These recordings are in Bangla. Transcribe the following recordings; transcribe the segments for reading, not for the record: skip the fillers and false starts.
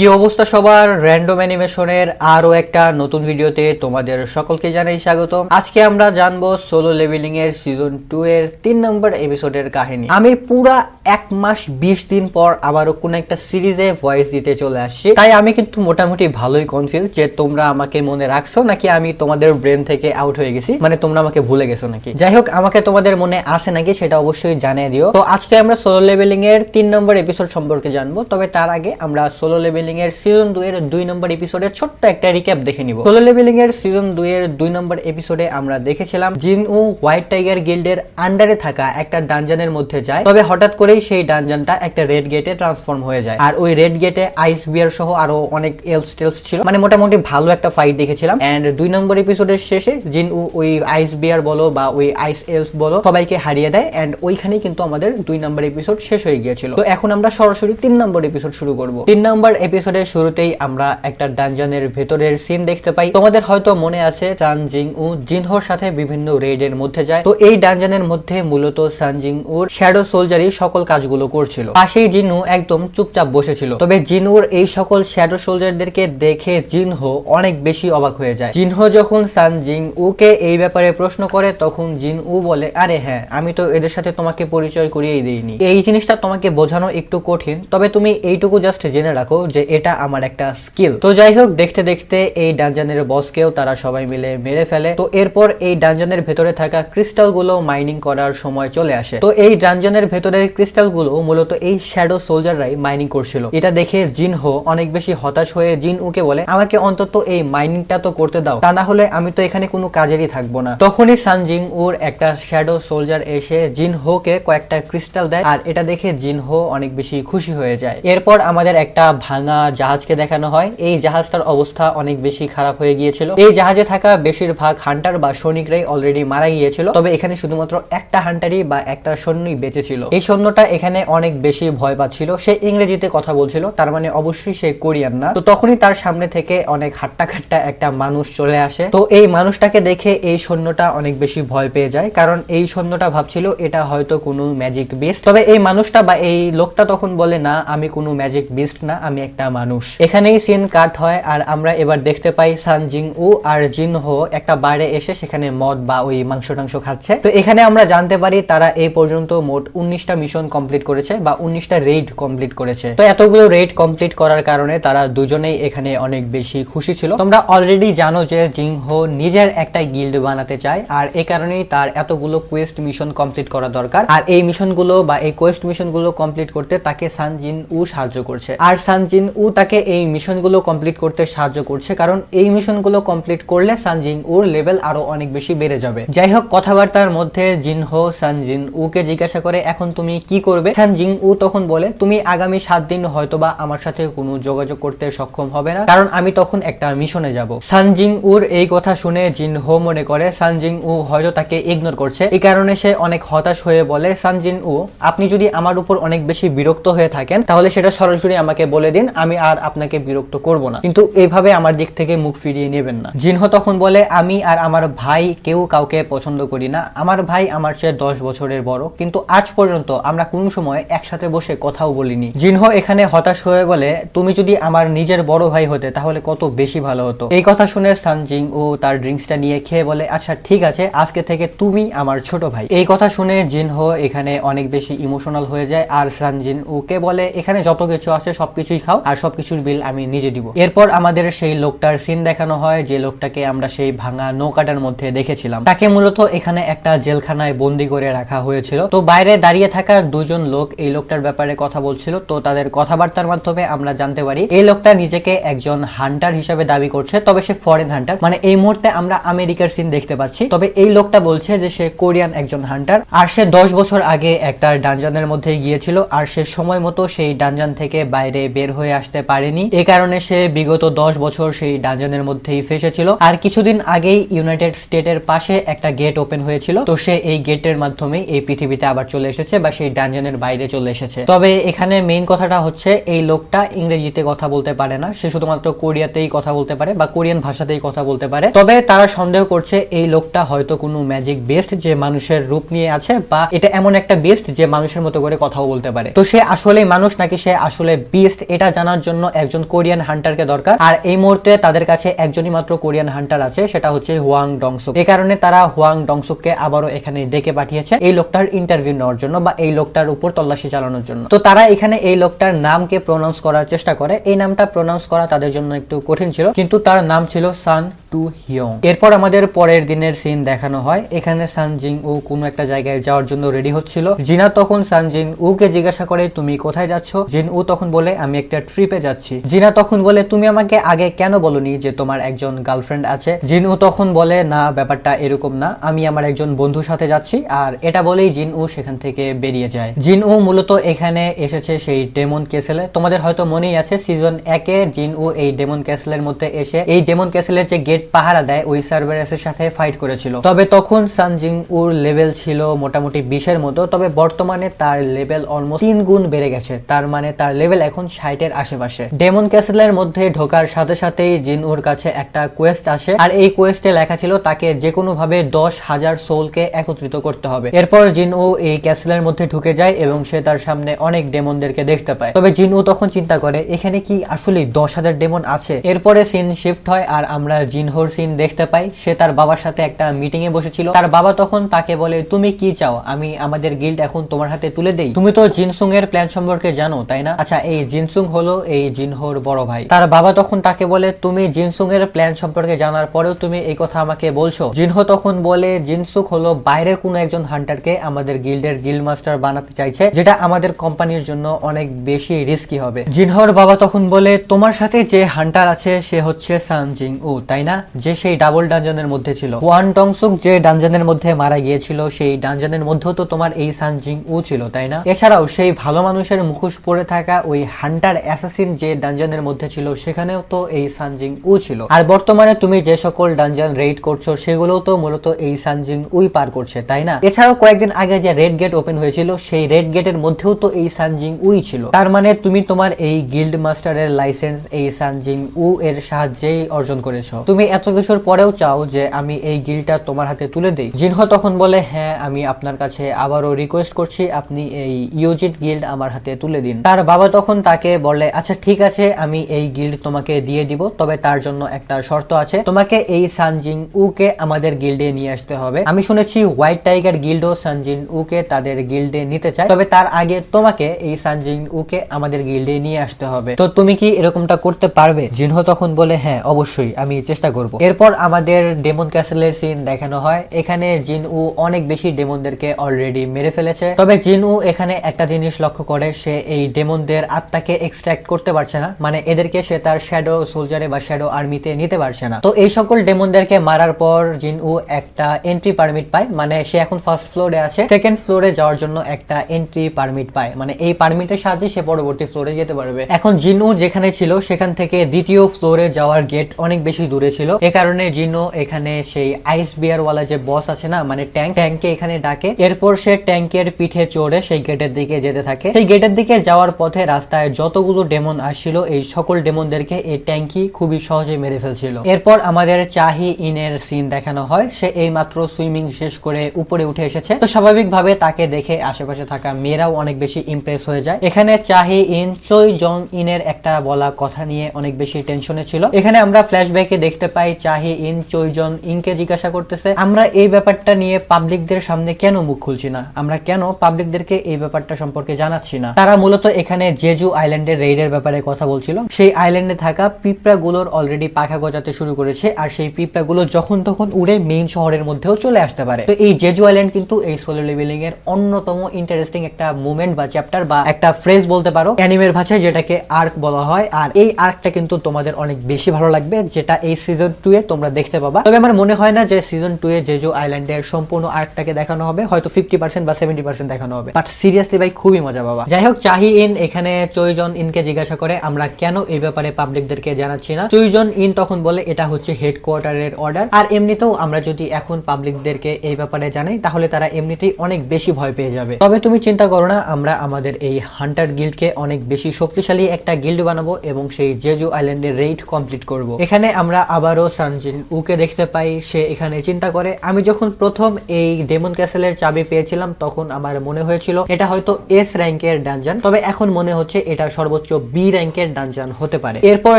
কি অবস্থা সবার, র্যান্ডম অ্যানিমেশনের আরো একটা নতুন ভিডিওতে তোমাদের সকলকে জানাই স্বাগতম। আজকে আমরা জানবো সোলো লেভেলিং এর সিজন 2 এর 3 নম্বর এপিসোডের কাহিনী। আমি পুরা 1 মাস 20 দিন পর আবারও কোন একটা সিরিজে ভয়েস দিতে চলে আসছি, তাই আমি কিন্তু মোটামুটি ভালোই কনফিউজ যে তোমরা আমাকে মনে রাখছো নাকি আমি তোমাদের ব্রেন থেকে আউট হয়ে গেছি, মানে তোমরা আমাকে ভুলে গেছো নাকি। যাই হোক, আমাকে তোমাদের মনে আছে নাকি সেটা অবশ্যই জানিয়ে দিও। তো আজকে আমরা সোলো লেভেলিং এর 3 নম্বর এপিসোড সম্পর্কে জানবো, তবে তার আগে আমরা সোলো লেভেলিং এর সিজন 2 এর 2 নম্বর এপিসোডের ছোট্ট একটা রিক্যাপ দেখে নিব। সোলো লেভেলিং এর সিজন 2 এর 2 নম্বর এপিসোডে আমরা দেখেছিলাম জিনউ হোয়াইট টাইগার গিল্ডের আন্ডারে থাকা একটা ডানজনের মধ্যে যায়, তবে হঠাৎ করেই সেই ডানজনটা একটা রেড গেটে ট্রান্সফর্ম হয়ে যায়। আর ওই রেড গেটে আইস বিয়ার সহ আরো অনেক এলস টেলস ছিল, মানে মোটামুটি ভালো একটা ফাইট দেখেছিলাম। এন্ড 2 নম্বর এপিসোডের শেষে জিনউ ওই আইস বিয়ার বলো বা ওই আইস এলস বলো সবাইকে হারিয়ে দেয়। এন্ড ওইখানেই কিন্তু আমাদের 2 নম্বর এপিসোড শেষ হয়ে গিয়েছিল। তো এখন আমরা সরাসরি 3 নম্বর এপিসোড শুরু করব। 3 নম্বর এপিসোডের শুরুতেই আমরা একটা ডানজনের ভেতরের সিন দেখতে পাই। তোমাদের হয়তো মনে আছে সান জিংউ জিনহোর সাথে বিভিন্ন রেডের মধ্যে যায়। তো এই ডানজনের মধ্যে মূলত সান জিংউর শ্যাডো সোলজারই সকল কাজগুলো করছিল। পাশেই জিনহো একদম চুপচাপ বসেছিল। তবে জিনহুর এই সকল শ্যাডো সোলজারদেরকে দেখে জিনহো অনেক বেশি অবাক হয়ে যায়। জিনহো যখন সান জিংউকে এই ব্যাপারে প্রশ্ন করে তখন জিনউ বলে, আরে হ্যাঁ, আমি তো এদের সাথে তোমাকে পরিচয় করিয়েই দিইনি। এই জিনিসটা তোমাকে বোঝানো একটু কঠিন, তবে তুমি এইটুকু জাস্ট জেনে রাখো যে এটা আমার একটা স্কিল। তো যাই হোক, দেখতে দেখতে এই ডানজনের বসকেও তারা সবাই মিলে মেরে ফেলে। তো এরপর এই ডানজনের ভেতরে থাকা ক্রিস্টাল গুলো মাইনিং করার সময় চলে আসে। তো এই ডানজনের ভেতরের ক্রিস্টাল গুলো মূলত এই শ্যাডো সোলজাররাই মাইনিং করছিল। এটা দেখে জিনহো অনেক বেশি হতাশ হয়ে জিনউকে বলে, আমাকে অন্তত এই মাইনিংটা তো করতে দাও, তা না হলে আমি তো এখানে কোনো কাজেরই থাকবো না। তখনই সান জিংউর একটা শ্যাডো সোলজার এসে জিনহোকে কয়েকটা ক্রিস্টাল দেয়, আর এটা দেখে জিনহো অনেক বেশি খুশি হয়ে যায়। এরপর আমাদের একটা ভাঙা জাহাজকে দেখানো হয়। এই জাহাজটার অবস্থা অনেক বেশি খারাপ হয়ে গিয়েছিল। এই জাহাজে থাকা বেশিরভাগ হান্টার বা সৈনিকরাই অলরেডি মারা গিয়েছিল, তবে এখানে শুধুমাত্র একটা হান্টারই বা একটা সৈন্যই বেঁচে ছিল। এই সৈন্যটা এখানে অনেক বেশি ভয় পাচ্ছিল। সে ইংরেজিতে কথা বলছিল, তার মানে অবশ্যই সে কোরিয়ান না। তো তখনই তার সামনে থেকে অনেক হাট্টা খাট্টা একটা মানুষ চলে আসে। তো এই মানুষটাকে দেখে এই সৈন্যটা অনেক বেশি ভয় পেয়ে যায়, কারণ এই সৈন্যটা ভাবছিল এটা হয়তো কোনো ম্যাজিক বিস্ট। তবে এই মানুষটা বা এই লোকটা তখন বলে, না, আমি কোনো ম্যাজিক বিস্ট না, আমি একটা মানুষ। এখানেই সিন কাট হয়, আর আমরা এবার দেখতে পাই সান জিংউ আর জিনহো একটা বারে এসে সেখানে মদ বা ওই মাংস টাংস খাচ্ছে। তো এখানে আমরা জানতে পারি তারা এই পর্যন্ত মোট 19টা মিশন কমপ্লিট করেছে বা 19টা রেড কমপ্লিট করেছে। তো এতগুলো রেড কমপ্লিট করার কারণে তারা দুজনেই এখানে অনেক বেশি খুশি ছিল। তোমরা অলরেডি জানো যে জিনহো নিজের একটা গিল্ড বানাতে চায়, আর এই কারণেই তার এতগুলো কোয়েস্ট মিশন কমপ্লিট করা দরকার। আর এই মিশনগুলো বা এই কোয়েস্ট মিশনগুলো কমপ্লিট করতে তাকে সান জিনউ সাহায্য করছে। আর সান জিনউ তাকে এই মিশনগুলো কমপ্লিট করতে সাহায্য করছে, কারণ এই মিশনগুলো কমপ্লিট করলে সান জিনউর লেভেল আরো অনেক বেশি বেড়ে যাবে। যাই হোক, কথাবার্তার মধ্যে জিনহো সান জিনউকে জিজ্ঞাসা করে, এখন তুমি কি করবে? সান জিনউ তখন বলে, তুমি আগামী 7 দিন হয়তোবা আমার সাথে কোনো যোগাযোগ করতে সক্ষম হবে না, কারণ আমি তখন একটা মিশনে যাব। সান জিনউর এই কথা শুনে জিনহো মনে করে সান জিনউ হয়তো তাকে ইগনোর করছে। এই কারণে সে অনেক হতাশ হয়ে বলে, সান জিনউ, আপনি যদি আমার উপর অনেক বেশি বিরক্ত হয়ে থাকেন তাহলে সেটা সরাসরি আমাকে বলে দিন, আমি আর আপনাকে বিরক্ত করব না, কিন্তু এইভাবে আমার দিক থেকে মুখ ফিরিয়ে নেবেন না। জিনহো তখন বলে, আমি আর আমার ভাই কেউ কাউকে পছন্দ করি না। আমার ভাই আমার চেয়ে 10 বছরের বড়, কিন্তু আজ পর্যন্ত আমরা কোনো সময় একসাথে বসে কথাও বলিনি। জিনহো এখানে হতাশ হয়ে বলে, তুমি যদি আমার নিজের বড় ভাই হতে তাহলে কত বেশি ভালো হতো। এই কথা শুনে সান জিংউ তার ড্রিঙ্কসটা নিয়ে খেয়ে বলে, আচ্ছা ঠিক আছে, আজকে থেকে তুমি আমার ছোট ভাই। এই কথা শুনে জিনহো এখানে অনেক বেশি ইমোশনাল হয়ে যায়, আর সান জিনউকে বলে, এখানে যত কিছু আছে সবকিছুই খাও, আর সবকিছুর বিল আমি নিজে দিব। এরপর আমাদের সেই লোকটার সিন দেখানো হয়, যে লোকটাকে আমরা সেই ভাঙা নৌকাটার মধ্যে দেখেছিলাম। তাকে মূলত এখানে একটা জেলখানায় বন্দি করে রাখা হয়েছিল। তো বাইরে দাঁড়িয়ে থাকা দুজন লোক এই লোকটার ব্যাপারে কথা বলছিল। তো তাদের কথাবার্তার মাধ্যমে আমরা জানতে পারি এই লোকটা নিজেকে একজন হান্টার হিসেবে দাবি করছে, তবে সে ফরেন হান্টার। মানে এই মুহূর্তে আমরা আমেরিকার সিন দেখতে পাচ্ছি, তবে এই লোকটা বলছে যে সে কোরিয়ান একজন হান্টার, আর সে 10 বছর আগে একটা ডানজনের মধ্যে গিয়েছিল, আর সে সময় মতো সেই ডানজন থেকে বাইরে বের হয়ে আসতে পারেনি। এই কারণে সে বিগত 10 বছর সেই ডানজনের মধ্যেই ফেসেছিল। আর কিছুদিন আগেই ইউনাইটেড স্টেটের পাশে একটা গেট ওপেন হয়েছিল, তো সে এই গেটের মাধ্যমে এই পৃথিবীতে আবার চলে এসেছে বা সেই ডানজনের বাইরে চলে এসেছে। তবে এখানে মেইন কথাটা হচ্ছে এই লোকটা ইংরেজিতে কথা বলতে পারে না, সে শুধুমাত্র কোরিয়াতেই কথা বলতে পারে বা কোরিয়ান ভাষাতেই কথা বলতে পারে। তবে তারা সন্দেহ করছে এই লোকটা হয়তো কোনো ম্যাজিক বেস্ট যে মানুষের রূপ নিয়ে আছে, বা এটা এমন একটা বেস্ট যে মানুষের মতো করে কথাও বলতে পারে। তো সে আসলে মানুষ নাকি সে আসলে বিস্ট এটা জানার আনার জন্য একজন কোরিয়ান হান্টারকে দরকার, আর এই মুহূর্তে তাদের কাছে একজনই মাত্র কোরিয়ান হান্টার আছে, সেটা হচ্ছে হোয়াং ডংসুক। এই কারণে তারা হোয়াং ডংসুককে আবারও এখানে ডেকে পাঠিয়েছে এই লোকটার ইন্টারভিউ নেওয়ার জন্য বা এই লোকটার উপর তল্লাশি চালানোর জন্য। তো তারা এখানে এই লোকটার নামকে প্রোনাউন্স করার চেষ্টা করে। এই নামটা প্রোনাউন্স করা তাদের জন্য একটু কঠিন ছিল, কিন্তু তার নাম ছিল সান টু হিয়ং। এরপর আমাদের পরের দিনের সিন দেখানো হয়। এখানে সান জিং উ কোনো একটা জায়গায় যাওয়ার জন্য রেডি হচ্ছিল। জিনা তখন সান জিং উ কে জিজ্ঞাসা করে তুমি কোথায় যাচ্ছ? জিন উ তখন বলে আমি একটা ট্রিপে যাচ্ছি। জিনা তখন বলে তুমি আমাকে আগে কেন বলনি যে তোমার একজন গার্লফ্রেন্ড আছে? জিন উ তখন বলে না, ব্যাপারটা এরকম না, আমি আমার একজন বন্ধুর সাথে যাচ্ছি। আর এটা বলেই জিন উ সেখান থেকে বেরিয়ে যায়। জিন উ মূলত এখানে এসেছে সেই ডেমন ক্যাসেলে। তোমাদের হয়তো মনেই আছে সিজন 1 এ জিন উ এই ডেমন ক্যাসেলের মধ্যে এসে এই ডেমন ক্যাসেলের যে গেট পাহারা দেয় ওই সার্ভারেসের সাথে ফাইট করেছিল। তবে তখন সান জিং উর লেভেল ছিল মোটামুটি 20 এর মতো, তবে বর্তমানে তার লেভেল অলমোস্ট 3 গুণ বেড়ে গেছে। তার মানে তার লেভেল এখন 60 এর আশেপাশে। ডেমন ক্যাসেলের মধ্যে ঢোকার সাথে সাথেই জিন উর কাছে একটা কোয়েস্ট আসে, আর এই কোয়েস্টে লেখা ছিল তাকে যে কোনো ভাবে 10,000 সোলকে একত্রিত করতে হবে। এরপর জিন উ এই ক্যাসেলের মধ্যে ঢুকে যায় এবং সে তার সামনে অনেক ডেমনদেরকে দেখতে পায়। তবে জিন উ তখন চিন্তা করে এখানে কি আসলে 10,000 ডেমন আছে? এরপরে সিন শিফট হয় আর আমরা জিনহোর সিন দেখতে পাই। সে তার বাবার সাথে একটা মিটিং এ বসেছিল। তার বাবা তখন তাকে বলে তুমি কি চাও, আমি আমাদের গিল্ড এখন তোমার হাতে তুলে দেই? তুমি তো জিনসুং এর প্ল্যান সম্পর্কে জানো তাই না? আচ্ছা, এই জিনসুং হলো এই জিনহোর বড় ভাই। তার বাবা তখন তাকে বলে তুমি জিনসুং এর প্ল্যান সম্পর্কে জানার পরেও তুমি এই কথা আমাকে বলছো? জিনহো তখন বলে জিনসুং হলো বাইরের কোনো একজন হান্টারকে আমাদের গিল্ডের গিল্ড মাস্টার বানাতে চাইছে, যেটা আমাদের কোম্পানির জন্য অনেক বেশি রিস্কি হবে। জিনহোর বাবা তখন বলে তোমার সাথে যে হান্টার আছে সে হচ্ছে সান জিং উ তাই না, যে সেই ডাবল ডানজনের মধ্যে ছিল। ওয়ান ডংসুক যে ডানজনের মধ্যে মারা গিয়েছিল সেই ডানজনের মধ্যেও তো তোমার এই সান জিং উ ছিল তাই না? এছাড়াও সেই ভালো মানুষের মুখোশ পরে থাকা ওই হান্টার অ্যাসাসিন যে ডানজনের মধ্যে ছিল সেখানেও তো এই সান জিং উ ছিল। আর বর্তমানে তুমি যে সকল ডানজন রেড করছো সেগুলোও তো মূলত এই সান জিং উই পার করছে তাই না? এছাড়াও কয়েকদিন আগে যে রেড গেট ওপেন হয়েছিল সেই রেড গেটের মধ্যেও তো এই সান জিং উই ছিল। তার মানে তুমি তোমার এই গিল্ড মাস্টারের লাইসেন্স এই সান জিং উ এর সাহায্যেই অর্জন করেছো। তুমি এত কিছুর পরেও চাও যে আমি এই গিল্ডটা তোমার হাতে তুলে দেই? জিনহো তখন বলে হ্যাঁ, আমি আপনার কাছে আবারও রিকোয়েস্ট করছি আপনি এই ইউজিট গিল্ড আমার হাতে তুলে দিন। তার বাবা তখন তাকে বলে আচ্ছা ঠিক আছে, আমি এই গিল্ড তোমাকে দিয়ে দিব, তবে তার জন্য একটা শর্ত আছে, তোমাকে এই সান জিং উ কে আমাদের গিল্ডে নিয়ে আসতে হবে। আমি শুনেছি হোয়াইট টাইগার গিল্ডও সান জিং উ কে তাদের গিল্ডে নিতে চায়, তবে তার আগে তোমাকে এই সান জিং উ কে আমাদের গিল্ডে নিয়ে আসতে হবে। তো তুমি কি এরকমটা করতে পারবে? জিনহো তখন বলে হ্যাঁ অবশ্যই, আমি চেষ্টা করব। এরপর আমাদের ডেমন ক্যাসেলের সিন দেখানো হয়। এখানে জিন উ অনেক বেশি ডেমনদেরকে অলরেডি মেরে ফেলেছে, তবে জিন উ এখানে একটা জিনিস লক্ষ্য করে, সে এই ডেমনদের আত্মাকে এক্সট্রাক্ট করতে পারছে না, মানে এদেরকে সে তার শ্যাডো সোলজারে বা শ্যাডো আর্মিতে নিতে পারছে না। তো এই সকল ডেমনদেরকে মারার পর জিন উ একটা এন্ট্রি পারমিট পায়, মানে সে এখন ফার্স্ট ফ্লোরে আছে, সেকেন্ড ফ্লোরে যাওয়ার জন্য একটা এন্ট্রি পারমিট পায়, মানে এই পারমিটের সাহায্যে সে পরবর্তী ফ্লোরে যেতে পারবে। এখন জিন উ যেখানে ছিল সেখান থেকে দ্বিতীয় ফ্লোরে যাওয়ার গেট অনেক বেশি দূরে ছিল। এ কারণে জিন উ এখানে সেই আইস বিয়ার ওয়ালা যে বস আছে না, মানে ট্যাঙ্ককে এখানে ডাকে। এরপর সে ট্যাঙ্কের পিঠে চড়ে সেই গেটের দিকে যেতে থাকে। সেই গেটের দিকে যাওয়ার পথে রাস্তায় যতগুলো ডেমন আসছিল এই সকল ডেমনদেরকে এই ট্যাঙ্কি খুবই সহজে মেরে ফেলছিল। এরপর আমাদের চাহি ইনের সিন দেখানো হয়। সে এই মাত্র সুইমিং শেষ করে উপরে উঠে এসেছে, তো স্বাভাবিকভাবে তাকে দেখে আশেপাশে থাকা মেয়েরাও অনেক বেশি ইমপ্রেস হয়ে যায়। এখানে চাহি ইন চই জং ইনের একটা বলা কথা নিয়ে অনেক বেশি টেনশনে ছিল। এখানে আমরা ফ্ল্যাশব্যাকে দেখতে পাই চাহি ইন চই জন ইনকে জিজ্ঞাসা করতেছে আমরা এই ব্যাপারটা নিয়ে পাবলিকদের সামনে কেন মুখ খুলছি না, আমরা কেন পাবলিকদেরকে এই ব্যাপারটা সম্পর্কে জানাচ্ছি না। তারা মূলত এখানে জেজু আইল্যান্ডের রেইডের ব্যাপারে কথা বলছিল। সেই আইল্যান্ডে থাকা পিঁপড়াগুলোর অলরেডি পাখা গজাতে শুরু করেছে, আর সেই পিঁপড়াগুলো যখন তখন উড়ে মেইন শহরের মধ্যেও চলে আসতে পারে। তো এই জেজু আইল্যান্ড কিন্তু এই সোলো লেভেলিং এর অন্যতম ইন্টারেস্টিং একটা মোমেন্ট বা চ্যাপ্টার বা একটা ফ্রেজ বলতে পারো অ্যানিমের ভাষায়, যেটাকে আর্ক বলা হয়। আর এই আর্কটা কিন্তু তোমাদের অনেক বেশি ভালো লাগবে, যেটা এই সিজন 2 এ তোমরা দেখতে পাবা। তবে আমার মনে হয় না যে সিজন 2 এ জেজু আইল্যান্ডের সম্পূর্ণ আর্কটাকে দেখানো হবে, হয়তো 50% বা 70% দেখানো হবে, বাট সিরিয়াসলি ভাই খুবই মজা পাবা। যাই হোক, চাহি ইন এখানে চইজন ইনকে জিজ্ঞাসা করে আমরা কেন এই ব্যাপারে পাবলিকদেরকে জানাচ্ছি না। চইজন ইন তখন বলে এটা হচ্ছে হেডকোয়ার্টারের অর্ডার, আর এমনিতেও আমরা যদি এখন পাবলিকদেরকে এই ব্যাপারে জানাই তাহলে তারা এমনিতেই অনেক বেশি ভয় পেয়ে যাবে। তবে তুমি চিন্তা করো না, আমরা আমাদের এই হান্টার গিল্ডকে অনেক বেশি শক্তিশালী একটা গিল্ড বানাবো এবং সেই জেজু আইল্যান্ডের রেইড কমপ্লিট করব। এখানে আমরা আবারও সানজিন উকে দেখতে পাই। সে এখানে চিন্তা করে আমি যখন প্রথম এই ডেমন ক্যাসেলের চাবি পেয়েছিলাম তখন আমার মনে হয়েছিল এটা হয়তো এস র্যাঙ্কের ডানজন, তবে এখন মনে হচ্ছে এটা সর্বোচ্চ বি র্যাঙ্কের ডানজান হতে পারে। এরপর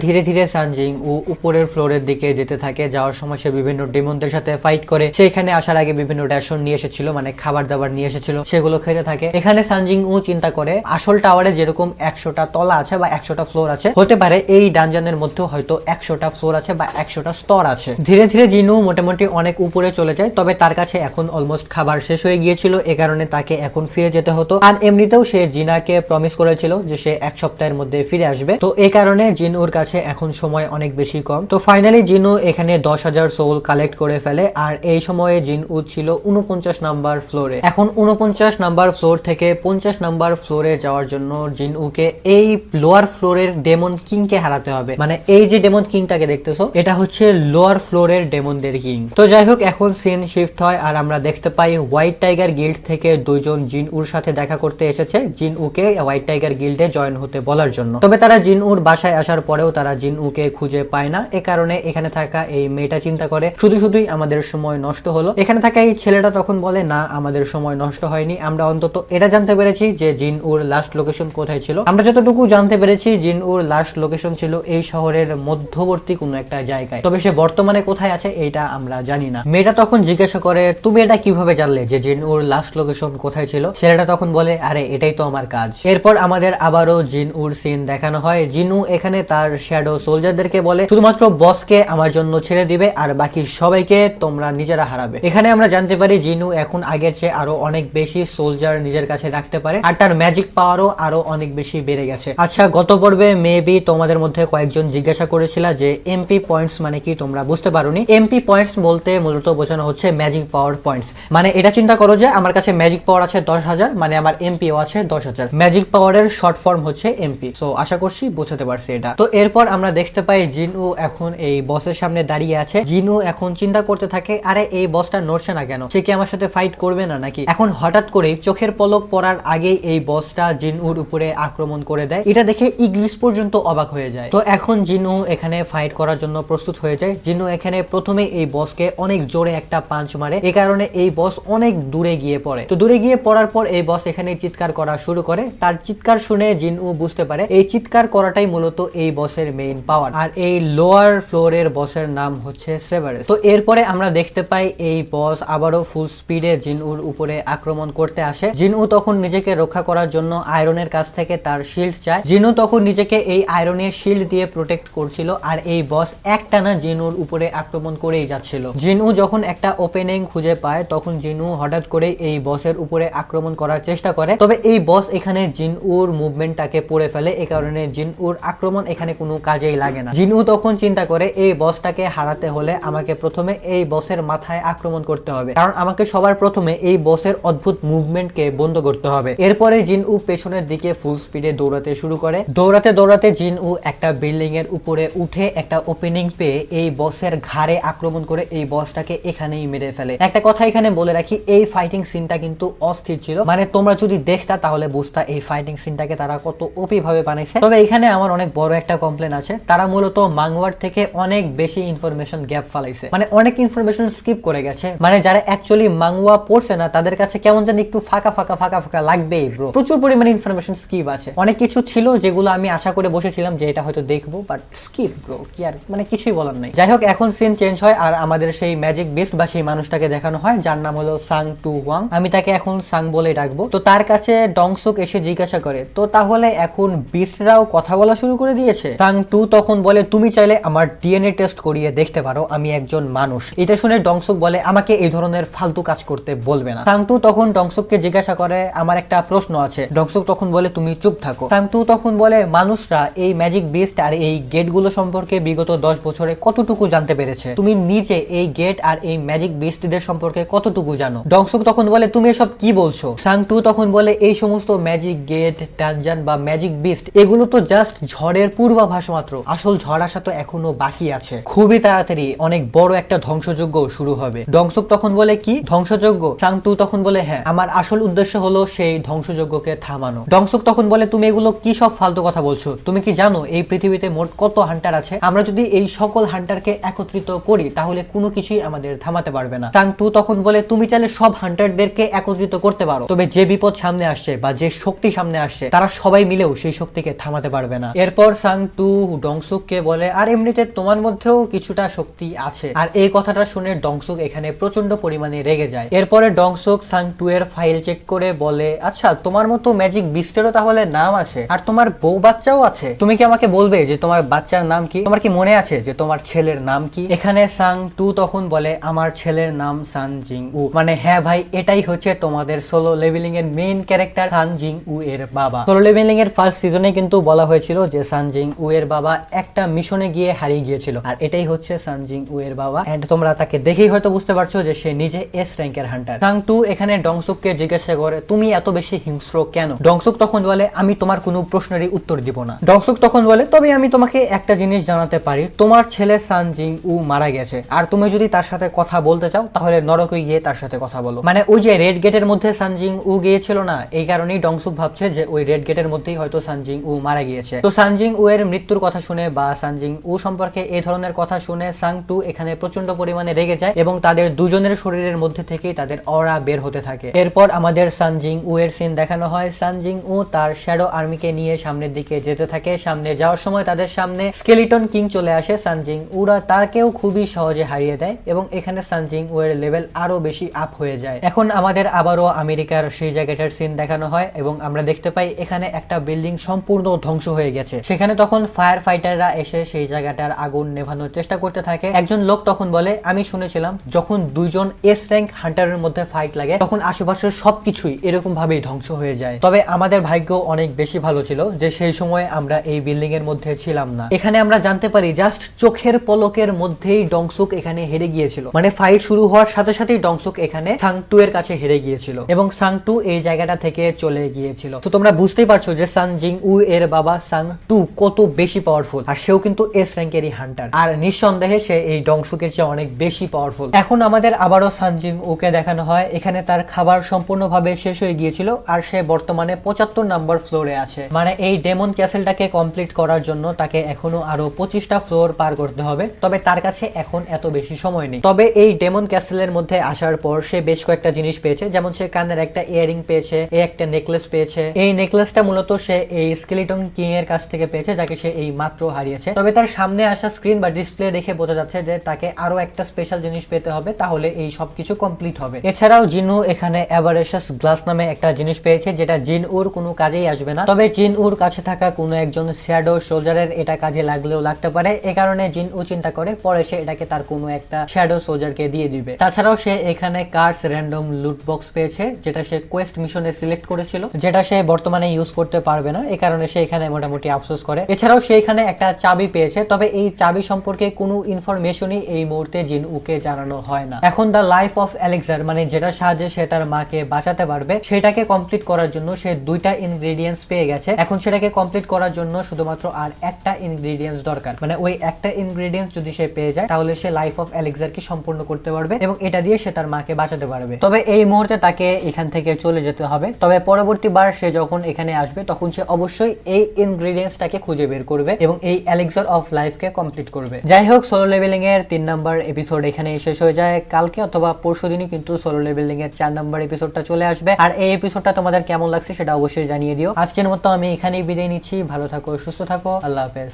ধীরে ধীরে সানজিং ও উপরের ফ্লোরের দিকে যেতে থাকে। যাওয়ার সময় সে বিভিন্ন ডেমনদের সাথে ফাইট করে। সেখানে আসার আগে বিভিন্ন রেশন নিয়ে এসেছিল, মানে খাবার দাবার নিয়ে এসেছিল, সেগুলো খেতে থাকে। এখানে সানজিং ও চিন্তা করে আসল টাওয়ারে যেরকম 100টা তলা আছে বা 100টা ফ্লোর আছে, হতে পারে এই ডানজানের মধ্যেও হয়তো 100টা ফ্লোর আছে বা 100টা স্তর আছে। ধীরে ধীরে জিনু মোটামুটি অনেক উপরে চলে যায়, তবে তার কাছে এখন অলমোস্ট খাবার শেষ হয়ে গিয়েছিল, এ কারণে তাকে এখন ফিরে যেতে হতো। আর এমনিতেও সে জিনাকে প্রমিস করেছিল যে সে 1 সপ্তাহের মধ্যে ফিরে আসবে, তো এই কারণে জিনুর কাছে এখন সময় অনেক বেশি কম। তো ফাইনালি জিনু এখানে 10,000 সোল কালেক্ট করে ফেলে। আর এই সময়ে জিনু ছিল 49 নাম্বার ফ্লোরে। এখন 49 নাম্বার ফ্লোর থেকে 50 নাম্বার ফ্লোরে যাওয়ার জন্য জিনুকে এই লোয়ার ফ্লোরের ডেমন কিংকে হারাতে হবে। মানে এই যে ডেমন কিংটাকে দেখতেছো, এটা হচ্ছে লোয়ার ফ্লোরের ডেমনদের কিং। তো যাই হোক, এখন সিন শিফট হয় আর আমরা দেখতে পাই হোয়াইট টাইগার গিল্ড থেকে দুইজন জিনউর সাথে দেখা করতে এসেছে, জিনউকে হোয়াইট টাইগার গিল্ডে জয়েন হতে বলার জন্য। তবে তারা জিনউর বাসায় আসার পরেও তারা জিনউকে খুঁজে পায় না। এ কারণে এখানে থাকা এই মেয়েটা চিন্তা করে শুধুই আমাদের সময় নষ্ট হলো। এখানে থাকা এই ছেলেটা তখন বলে না, আমাদের সময় নষ্ট হয়নি, আমরা অন্তত এটা জানতে পেরেছি যে জিনউর লাস্ট লোকেশন কোথায় ছিল। আমরা যতটুকু জানতে পেরেছি জিনউর লাস্ট লোকেশন ছিল এই শহরের মধ্যবর্তী কোনো একটা জায়গায়, তবে সে বর্তমানে কোথায় আছে এইটা আমরা জানি না। মেয়েটা তখন জিজ্ঞাসা করে তুমি এটা কিভাবে জানলে যে জিনউর লাস্ট লোকেশন কোথায় ছিল? ছেলেটা তখন বলে আরে এটাই তো আমার কাজ। এরপর আমাদের আবারও জিনউর সিন দেখানো হয়। জিনু এখানে তার শ্যাডো সোলজারদেরকে বলে শুধুমাত্র বসকে আমার জন্য ছেড়ে দিবে আর বাকি সবাইকে তোমরা নিজেরা হারাবে। এখানে আমরা জানতে পারি জিনু এখন আগের চেয়ে আরো অনেক বেশি সোলজার নিজের কাছে রাখতে পারে আর তার ম্যাজিক পাওয়ারও আরো অনেক বেশি বেড়ে গেছে। আচ্ছা, গত পর্বে মেবি তোমাদের মধ্যে কয়েকজন জিজ্ঞাসা করেছিল যে এমপি পয়েন্টস মানে কি, তোমরা বুঝতে পারোনি। এমপি পয়েন্টস বলতে মূলত বোঝানো হচ্ছে ম্যাজিক পাওয়ার পয়েন্টস। মানে এটা চিন্তা করো যে আমার কাছে ম্যাজিক পাওয়ার আছে 10,000, মানে আমার এমপিও আছে 10,000। ম্যাজিক পাওয়ারের শর্ট ফর্ম হচ্ছে এমপি। সো আশা করছি বুঝতে পারছি এটা। তো এরপর আমরা দেখতে পাই জিনু এখন এই বসের সামনে দাঁড়িয়ে আছে। জিনু এখন চিন্তা করতে থাকে আরে এই বসটা নড়ছে না কেন, সে কি আমার সাথে ফাইট করবে না নাকি? এখন হঠাৎ করে চোখের পলক পড়ার আগেই এই বসটা জিনুর উপরে আক্রমণ করে দেয়। এটা দেখে ইগ্লিস পর্যন্ত অবাক হয়ে যায়। তো এখন জিনু এখানে ফাইট করার জন্য প্রস্তুত হয়ে যায়। জিনু এখানে প্রথমে এই বসকে অনেক জোরে একটা পাঞ্চ মারে, এই কারণে এই বস অনেক দূরে গিয়ে পড়ে। তো দূরে গিয়ে পড়ার পর এই বস এখানে চিৎকার করা শুরু করে। তার চিৎকার শুনে জিনু বুঝতে পারে এই চিৎকার করাটাই মূলত এই বসের মেইন পাওয়ার। আর এই লোয়ার ফ্লোরের বসের নাম হচ্ছে সেভারেস। তো এরপরে আমরা দেখতে পাই এই বস আবারও ফুল স্পিডে জিনুর উপরে আক্রমণ করতে আসে। জিনু তখন নিজেকে রক্ষা করার জন্য আয়রনের কাছ থেকে তার শিল্ড চায়। জিনু তখন নিজেকে এই আয়রনের শিল্ড দিয়ে প্রোটেক্ট করছিল আর এই বস একটানা জিনুর উপরে আক্রমণ করেই যাচ্ছিল। জিনু যখন একটা ওপেনিং খুঁজে পায় তখন জিনু হঠাৎ করে এই বসের উপরে আক্রমণ করার চেষ্টা করে, তবে এই বস এখানে জিনুর মুভমেন্টটাকে পড়ে ফেলে, এই কারণে জিনুর আক্রমণ এখানে কোনো কাজেই লাগে না। জিনু তখন চিন্তা করে এই বসটাকে হারাতে হলে আমাকে প্রথমে এই বসের মাথায় আক্রমণ করতে হবে, কারণ আমাকে সবার প্রথমে এই বসের অদ্ভুত মুভমেন্টকে বন্ধ করতে হবে। এরপরে জিনু পেছনের দিকে ফুল স্পিডে দৌড়াতে শুরু করে। দৌড়াতে দৌড়াতে জিনু একটা বিল্ডিং এর উপরে উঠে একটা ওপেনিং পেয়ে এই বসের ঘাড়ে আক্রমণ করে এই বসটাকে এখানেই মেরে ফেলে। একটা কথা এখানে বলে রাখি, এই ফাইটিং সিনটা কিন্তু অস্থির ছিল, মানে তোমরা যদি দেখতা তাহলে বুঝতা এই ফাইটিং সিনটাকে তারা কত ওপি ভাবে বানাইছে। তবে এখানে আমার অনেক বড় একটা কমপ্লেন আছে, তারা মূলত মাঙ্গওয়ার থেকে অনেক বেশি ইনফরমেশন গ্যাপ ফালাইছে, মানে অনেক ইনফরমেশন স্কিপ করে গেছে। মানে যারা অ্যাকচুয়ালি মাঙ্গওয়া পড়ছে না তাদের কাছে কেমন জানি একটু ফাঁকা ফাঁকা ফাঁকা ফাঁকা লাগবেই ব্রো। প্রচুর পরিমাণে ইনফরমেশন স্কিপ আছে। অনেক কিছু ছিল যেগুলো আমি আশা করে বসেছিলাম যে এটা হয়তো দেখবো, বাট স্কিপ ব্রো, কি আর মানে কিছুই বলার নাই। যাই হোক, এখন সিন চেঞ্জ হয় আর আমাদের সেই ম্যাজিক বিস্ট বা সেই মানুষটাকে দেখানো হয় যার নাম হলো সাং টু ওয়াং। আমি তাকে এখন সাং বলে ডাকবো। তো তার কাছে ডংসুক এসে জিজ্ঞাসা করে তো তাহলে এখন বিস্টরাও কথা বলা শুরু করে দিয়েছে? সাং টু তখন বলে তুমি চাইলে আমার ডিএনএ টেস্ট করিয়ে দেখতে পারো, আমি একজন মানুষ। এটা শুনে ডংসুক বলে আমাকে এই ধরনের ফালতু কাজ করতে বলবে না। সাং টু তখন ডংসুককে জিজ্ঞাসা করে আমার একটা প্রশ্ন আছে। ডংসুক তখন বলে তুমি চুপ থাকো। সাং টু তখন বলে মানুষরা এই ম্যাজিক বিস্ট আর এই গেটগুলো সম্পর্কে বিগত 10 বছরে কতটুকু জানতে পেরেছে? তুমি নিজে এই গেট আর এই ম্যাজিক বিস্টদের সম্পর্কে কতটুকু জানো? ডংসুক তখন বলে তুমি এসব কি বলছো? সাং টু তখন বলে এই সমস্ত ম্যাজিক গেট, ডানজান বা ম্যাজিক বিস্ট এগুলো তো জাস্ট ঝড়ের পূর্বাভাস মাত্র, আসল ঝড় আসা তো এখনো বাকি আছে। খুবই তাড়াতাড়ি অনেক বড় একটা ধ্বংসযজ্ঞ শুরু হবে। ডংসুক তখন বলে কি ধ্বংসযজ্ঞ? সাং টু তখন বলে হ্যাঁ, আমার আসল উদ্দেশ্য হলো সেই ধ্বংসযজ্ঞকে থামানো। ডংসুক তখন বলে তুমি এগুলো কি সব ফালতু কথা বলছো? তুমি কি জানো এই পৃথিবীতে মোট কত হান্টার আছে? আমরা যদি এই সকল হান্টারকে একত্রিত করি তাহলে কোনো কিছুই আমাদের থামাতে পারবে না। সাং টু তখন বলে তুমি চাইলে সব হান্টারদেরকে একত্রিত করতে পারো, তবে যে বিপদ সামনে আসছে বা যে শক্তি সামনে আসছে তারা সবাই মিলেও সেই এই শক্তিকে থামাতে পারবে না। এরপর সাং টু ডংসুককে বলে আর এমনিতে তোমার মধ্যেও কিছুটা শক্তি আছে। আর এই কথাটা শুনে ডংসুক এখানে প্রচন্ড পরিমাণে রেগে যায়। এরপরে ডংসুক সাং টু এর ফাইল চেক করে বলে আচ্ছা তোমার মতো ম্যাজিক বিস্টেরও তাহলে নাম আছে আর তোমার বউ বাচ্চাও আছে, তুমি কি আমাকে বলবে যে তোমার বাচ্চার নাম কি? তোমার কি মনে আছে যে তোমার ছেলের নাম কি? এখানে সাং টু তখন বলে আমার ছেলের নাম সান জিং উ। মানে হ্যাঁ ভাই, এটাই হচ্ছে তোমাদের সোলো লেভেলিং এর মেইন ক্যারেক্টার সান জিং উ এর বাবা। সোলো লেভেলিং এর ফার্স্ট সিজনে কিন্তু বলা হয়েছিল যে সান জিং উ এর বাবা একটা মিশনে গিয়ে হারিয়ে গিয়েছিল, আর এটাই হচ্ছে সান জিং উ এর বাবা। এন্ড তোমরা তাকে দেখেই হয়তো বুঝতে পারছো যে সে নিজে এস র্যাঙ্কের হান্টার। সাং টু এখানে ডংসুককে জিজ্ঞাসা করে তুমি এত বেশি হিংস্র কেন? ডংসুক তখন বলে আমি তোমার কোনো প্রশ্নেরই উত্তর দিব না। ডংসুক তখন বলে তবে আমি তোমাকে একটা জিনিস জানাতে পারি, তোমার ছেলে সান জিং উ মারা গেছে, আর তুমি যদি তার সাথে কথা বলতে চাও তাহলে নরকে গিয়ে তার সাথে কথা বলো। মানে ওই যে রেড গেটের মধ্যে সান জিং উ গিয়েছিল না, এই কারণেই ডংসুক ভাবছে যে ওই রেড গেটের মধ্যেই হয়তো সান জিং উ মারা গিয়েছে। তো সান জিং উ এর মৃত্যুর কথা শুনে বা সান জিং উ সম্পর্কে এই ধরনের কথা শুনে সাং টু এখানে প্রচন্ড পরিমাণে রেগে যায় এবং তাদের দুজনের শরীরের মধ্যে থেকেই তাদের অরা বের হতে থাকে। এরপর আমাদের সান জিং উ এর সিন দেখানো হয়। সান জিং উ তার শ্যাডো আর্মিকে নিয়ে সামনের দিকে যেতে থাকে। সামনে যাওয়ার সময় তাদের সামনে স্কেলিটন কিং চলে আসে। সান জিং উরা তাকেও খুবই সহজে হারিয়ে দেয় এবং এখানে সান জিং উ এর লেভেল আরো বেশি আপ হয়ে যায়। এখন আমাদের আবারও আমেরিকার সেই জায়গাটার সিন দেখানো হয় এবং আমরা দেখতে পাই এখানে একটা বিল্ডিং সম্পূর্ণ ধ্বংস হয়ে গেছে। সেখানে তখন ফায়ার ফাইটাররা এসে সেই জায়গাটার আগুন নেভানোর চেষ্টা করতে থাকে। একজন লোক তখন বলে আমি শুনেছিলাম যখন দুইজন এস র্যাঙ্ক হান্টারের মধ্যে ফাইট লাগে তখন আশেপাশের সবকিছুই এরকম ভাবেই ধ্বংস হয়ে যায়। তবে আমাদের ভাগ্য অনেক বেশি ভালো ছিল যে সেই সময় আমরা এই বিল্ডিং এর মধ্যে ছিলাম না। এখানে আমরা জানতে পারি জাস্ট চোখের পলকের মধ্যেই ডংসুক এখানে হেরে গিয়েছিল। মানে ফাইট শুরু হওয়ার সাথে সাথেই ডংসুক এখানে সাং টু এর কাছে হেরে গিয়েছিল এবং সাং টু এই জায়গাটা থেকে চলে গিয়েছিল। তো তোমরা বুঝতেই পারছো যে সান জিং উ এর বাবা সাং টু কত বেশি পাওয়ারফুল, আর সেও কিন্তু এস র্যাঙ্কেরই হান্টার, আর নিঃসন্দেহে সে এই ডংসুকের চেয়ে অনেক বেশি পাওয়ারফুল। এখন আমাদের আবারও সান জিং উ কে দেখানো হয় এখানে তার খাবার সম্পূর্ণভাবে শেষ হয়ে গিয়েছিল আর সে বর্তমানে 75 নাম্বার ফ্লোরে আছে। মানে এই ডেমন ক্যাসেলটাকে কমপ্লিট করার জন্য তাকে এখনো আরো 25টা ফ্লোর পার করতে হবে, তবে তার কাছে এখন এত বেশি সময় নেই। তবে এই ডেমন ক্যাসেলের মধ্যে আসার পর সে বেশ কয়েকটা জিনিস পেয়েছে, যেমন সে কানের একটা ইয়ারিং পেয়েছে, একটা নেকলেস পেয়েছে। এই নেকলেসটা মূলত সে এই স্কেলিটন কিং এর কাছ থেকে পেয়েছে যাকে সে এই মাত্র হারিয়েছে। তবে তার সামনে আসা স্ক্রিন বা ডিসপ্লে দেখে বোঝা যাচ্ছে যে তাকে আরো একটা স্পেশাল জিনিস পেতে হবে, তাহলে এই সবকিছু কমপ্লিট হবে। এছাড়াও জিনু এখানে অ্যাভারেশাস গ্লাস নামে একটা জিনিস পেয়েছে যেটা জিন উর কোনো কাজেই আসবে না, তবে জিন উর কাছে থাকা কোনো একজন শ্যাডো সোলজারের এটা কাজে লাগলেও লাগতে পারে। এ কারণে জিন উ চিন্তা করে পরে সে এটাকে তার কোনো একটা শ্যাডো সোলজারকে দিয়ে দিবে। তাছাড়াও সে এখানে কার্স র্যান্ডম লুট বক্স পেয়েছে যেটা সে কোয়েস্ট মিশনে সিলেক্ট করেছিল, যেটা সে বর্তমানে ইউজ করতে পারবে না, এই কারণে সে এখানে মোটামুটি আফসোস করে। এছাড়াও সে এখানে একটা চাবি পেয়েছে, তবে এই চাবি সম্পর্কে কোনো ইনফরমেশনই এই মুহূর্তে জিন উকে জানানো হয় না। এখন দা লাইফ অফ অ্যালেক্সার মানে যেটার সাহায্যে সে তার মাকে বাঁচাতে পারবে সেটাকে কমপ্লিট করার জন্য সে দুইটা ইনগ্রেডিয়েন্টস পেয়ে গেছে। এখন সেটাকে কমপ্লিট করার জন্য শুধুমাত্র আর একটা ইনগ্রেডিয়েন্টস দরকার। মানে ওই একটা ইনগ্রেডিয়েন্টস যদি সে পেয়ে যায় তাহলে সে লাইফ অফ অ্যালেক্সার কে সম্পূর্ণ করতে পারবে এবং এটা দিয়ে সে তার মাকে বাঁচাতে পারবে। তবে এই মুহূর্তে তাকে এখান থেকে চলে যেতে হবে। তবে পরবর্তীবার সে যখন এখানে আসবে তখন সে অবশ্যই এই ইনগ্রেডিয়েন্টসটাকে খুঁজে বের করবে এবং এই এলিক্সার অফ লাইফকে কমপ্লিট করবে। যাই হোক, সোলো লেভেলিং এর 3 নাম্বার এপিসোড এখানে শেষ হয়ে যায়। কালকে অথবা পরশুদিনই কিন্তু সোলো লেভেলিং এর 4 নাম্বার এপিসোডটা চলে আসবে। আর এই এপিসোডটা তোমাদের কেমন লাগছে সেটা অবশ্যই জানিয়ে দিও। আজকের মতো আমি এখানেই বিদায় নিচ্ছি। ভালো থাকো, সুস্থ থাকো, আল্লাহ হাফেজ।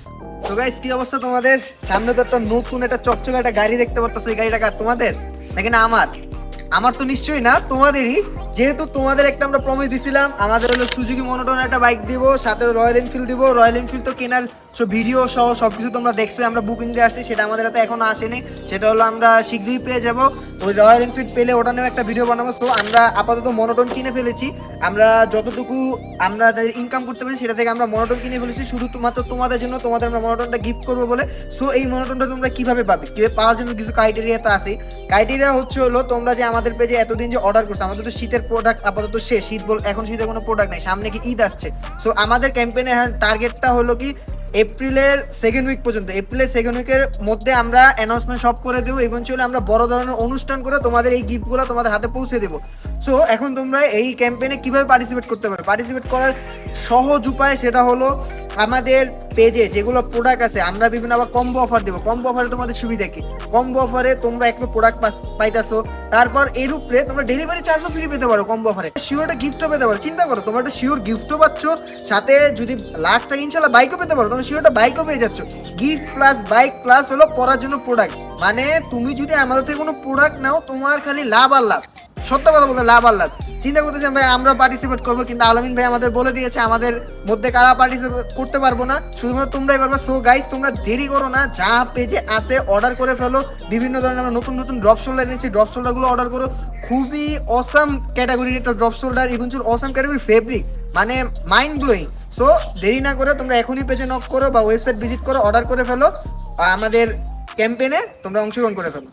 তো গাইস, কি অবস্থা তোমাদের? সামনে তো একটা নতুন একটা চকচকে একটা গাড়ি দেখতে পাচ্ছ। এই গাড়িটা কার? তোমাদের নাকি না আমার? আমার তো নিশ্চয়ই না, তোমাদেরই। যেহেতু তোমাদের একটা আমরা প্রমিস দিছিলাম, আমাদের হলো সুজুকি মনোটন একটা বাইক দিব, সাথে রয়্যাল এনফিল্ড দিব। রয়্যাল এনফিল্ড তো কেনার ভিডিও সহ সবকিছু তোমরা দেখছো, আমরা বুকিং দিয়ে আসছি, সেটা আমাদের হাতে এখনো আসেনি। সেটা হলো আমরা শীঘ্রই পেয়ে যাব। ওই রয়্যাল এনফিল্ড পেলে ওটা নিয়েও একটা ভিডিও বানাবো। সো আমরা আপাতত মনোটন কিনে ফেলেছি। আমরা যতটুকু আমরা ইনকাম করতে পারি সেটা থেকে আমরা মনোটন কিনে ফেলেছি শুধুমাত্র তোমাদের জন্য। তোমাদের আমরা মনোটনটা গিফট করবো বলে। সো এই মনোটনটা তোমরা কিভাবে পাবে, কিভাবে পাওয়ার জন্য কিছু ক্রাইটেরিয়া তো আছে। ক্রাইটেরিয়া হলো তোমরা যে আমাদের পেজে এতদিন যে অর্ডার করছো, আমাদের তো শীতের প্রোডাক্ট আপাতত শেষ। শীত এখন শীতের কোনো প্রোডাক্ট নেই, সামনে কি ঈদ আসছে। সো আমাদের ক্যাম্পেইনের টার্গেটটা হলো কি এপ্রিলের 2nd উইক পর্যন্ত। এপ্রিলের 2nd উইকের মধ্যে আমরা অ্যানাউন্সমেন্ট সব করে দেবো। ইভেনচুয়ালি আমরা বড় ধরনের অনুষ্ঠান করে তোমাদের এই গিফটগুলো তোমাদের হাতে পৌঁছে দেবো। সো এখন তোমরা এই ক্যাম্পেইনে কিভাবে পার্টিসিপেট করতে পারো? পার্টিসিপেট করার সহজ উপায় সেটা হলো আমাদের পেজে যেগুলো প্রোডাক্ট আছে আমরা বিভিন্ন আবার কম্বো অফার দেবো। কম্বো অফারে তোমাদের সুবিধা কি? কম্বো অফারে তোমরা একটা প্রোডাক্ট পাইতাছো, তারপর এর উপরে তোমরা ডেলিভারি চার্জও ফ্রি পেতে পারো কম্বো অফারে। শিওর একটা গিফটও পেতে পারো। চিন্তা করো, তোমরা একটা শিওর গিফটও পাচ্ছ, সাথে যদি লাখ টাকা ইনশাল্লাহ বাইকও পেতে পারো। তোমরা শিওর একটা বাইকও পেয়ে যাচ্ছ। গিফট প্লাস বাইক প্লাস হলো পড়ার জন্য প্রোডাক্ট। মানে তুমি যদি আমাদের থেকে কোনো প্রোডাক্ট নাও তোমার খালি লাভ আর লাভ। সত্য কথা বলতে লাভ আর লাভ। চিন্তা করতেছেন ভাই আমরা পার্টিসিপেট করবো, কিন্তু আলামিন ভাই আমাদের বলে দিয়েছে আমাদের মধ্যে কারা পার্টিসিপেট করতে পারবো না, শুধুমাত্র তোমরাই পারবে। সো গাইস তোমরা দেরি করো না, যা পেজে আসে অর্ডার করে ফেলো। বিভিন্ন ধরনের আমরা নতুন নতুন ড্রপ শোল্ডার এনেছি, ড্রপ শোল্ডারগুলো অর্ডার করো। খুবই অসাম ক্যাটাগরির একটা ড্রপ শোল্ডার, ইভেনচুয়াল অসাম ক্যাটাগরির ফেব্রিক, মানে মাইন্ড ব্লোয়িং। সো দেরি না করে তোমরা এখনই পেজে নক করো বা ওয়েবসাইট ভিজিট করো, অর্ডার করে ফেলো, আমাদের ক্যাম্পেইনে তোমরা অংশগ্রহণ করে ফেলো।